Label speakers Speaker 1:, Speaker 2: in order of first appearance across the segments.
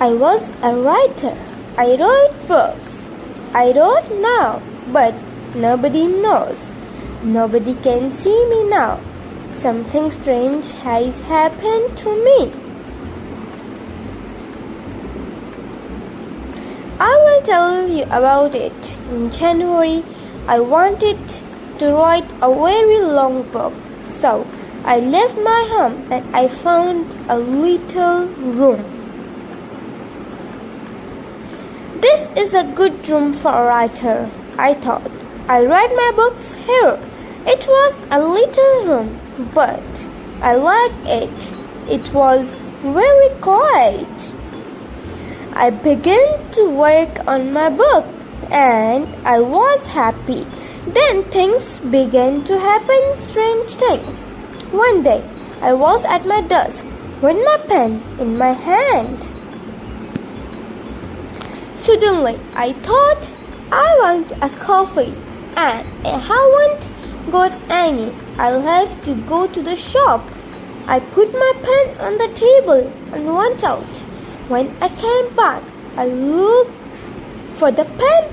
Speaker 1: I was a writer. I wrote books. I wrote now, but nobody knows. Nobody can see me now. Something strange has happened to me. I will tell you about it. In January, I wanted to write a very long book, so I left my home and I found a little room. This is a good room for a writer, I thought. I write my books here. It was a little room, but I liked it. It was very quiet. I began to work on my book and I was happy. Then things began to happen, strange things. One day, I was at my desk with my pen in my hand. Suddenly, I thought, I want a coffee, and I haven't got any. I'll have to go to the shop. I put my pen on the table and went out. When I came back, I looked for the pen.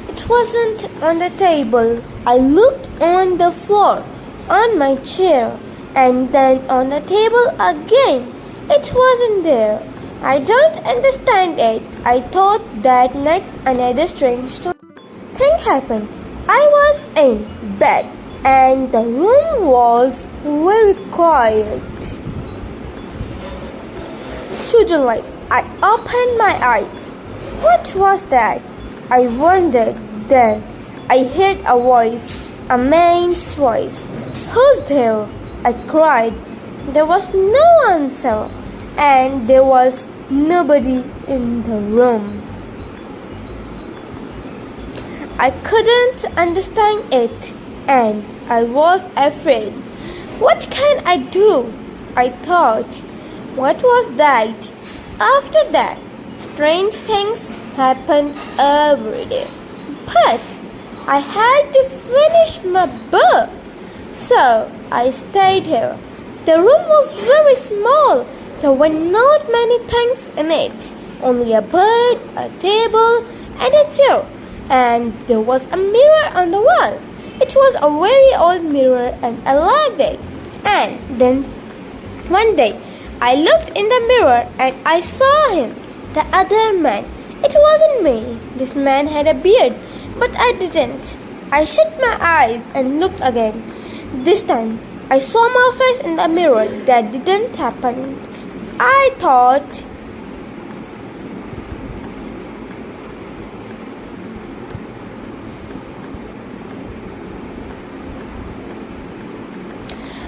Speaker 1: It wasn't on the table. I looked on the floor, on my chair, and then on the table again. It wasn't there. I don't understand it. I thought that night another strange thing happened. I was in bed and the room was very quiet. Suddenly, I opened my eyes. What was that? I wondered. Then I heard a voice, a man's voice. Who's there? I cried. There was no answer, and there was nobody in the room. I couldn't understand it, and I was afraid. What can I do? I thought. What was that? After that, strange things happened every day. But I had to finish my book, so I stayed here. The room was very small. There were not many things in it, only a bed, a table, and a chair, and there was a mirror on the wall. It was a very old mirror and I liked it. And then one day I looked in the mirror and I saw him, the other man. It wasn't me. This man had a beard, but I didn't. I shut my eyes and looked again. This time I saw my face in the mirror. That didn't happen. I thought,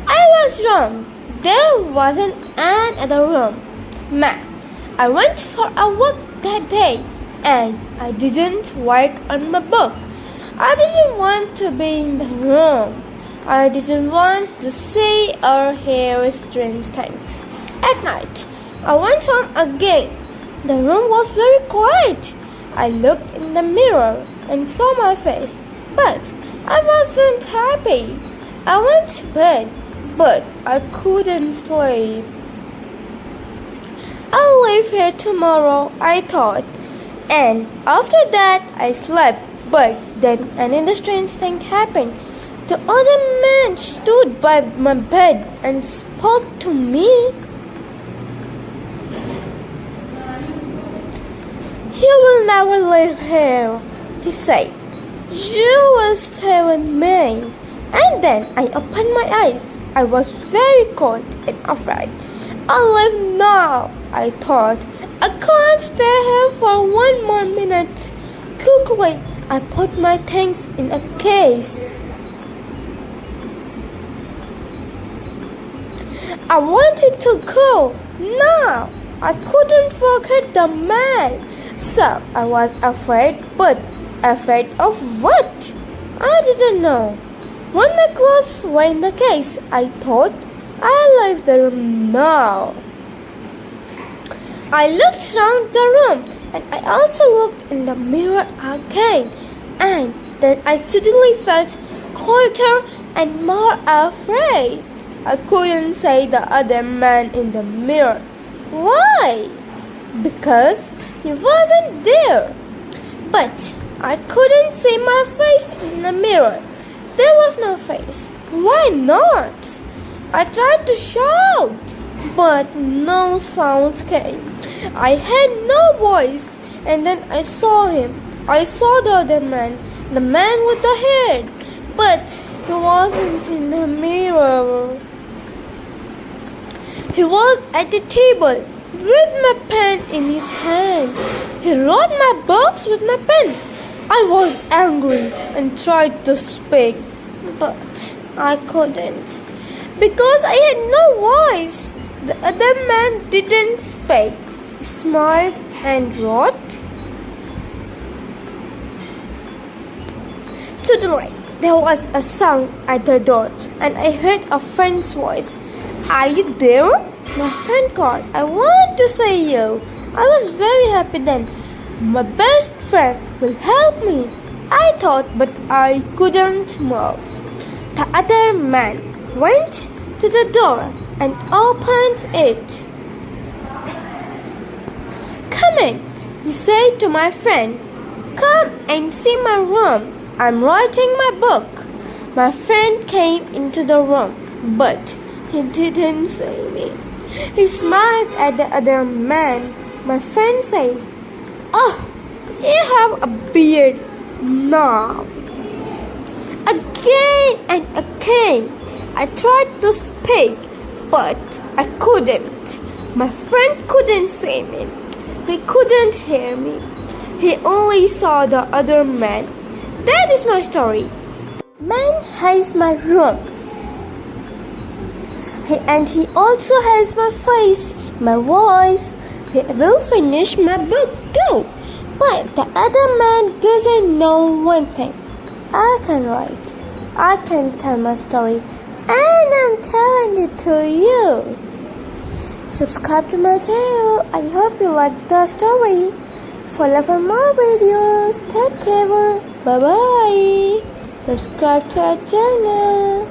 Speaker 1: I was wrong. There wasn't another room. Man, I went for a walk that day and I didn't work on my book. I didn't want to be in the room. I didn't want to see or hear strange things. At night, I went home again. The room was very quiet. I looked in the mirror and saw my face, but I wasn't happy. I went to bed, but I couldn't sleep. I'll leave here tomorrow, I thought. And after that, I slept. But then another strange thing happened. The other man stood by my bed and spoke to me. You will never live here, he said. You will stay with me. And then I opened my eyes. I was very cold and afraid. I'll leave now, I thought. I can't stay here for one more minute. Quickly, I put my things in a case. I wanted to go now. I couldn't forget the man. So I was afraid, but afraid of what? I didn't know. When my clothes were in the case, I thought, I'll leave the room now. I looked around the room and I also looked in the mirror again. And then I suddenly felt colder and more afraid. I couldn't see the other man in the mirror. Why? because he wasn't there. But I couldn't see my face in the mirror. There was no face. Why not? I tried to shout, but no sound came. I had no voice, and then I saw him. I saw the other man, the man with the head, but he wasn't in the mirror. He was at the table with my pen in his hand. He wrote my books with my pen. I was angry and tried to speak, but I couldn't because I had no voice. The other man didn't speak. He smiled and wrote. Suddenly, there was a sound at the door, and I heard a friend's voice. Are you there? My friend called. I want to see you. I was very happy then. My best friend will help me. I thought, but I couldn't move. The other man went to the door and opened it. Come in, he said to my friend. Come and see my room. I'm writing my book. My friend came into the room, but he didn't see me. He smiled at the other man. My friend said, Oh, you have a beard now. Again and again, I tried to speak, but I couldn't. My friend couldn't see me. He couldn't hear me. He only saw the other man. That is my story. Man has my room. He also has my face, my voice. He will finish my book too. But the other man doesn't know one thing. I can write. I can tell my story. And I'm telling it to you. Subscribe to my channel. I hope you like the story. Follow for more videos. Take care. Bye bye. Subscribe to our channel.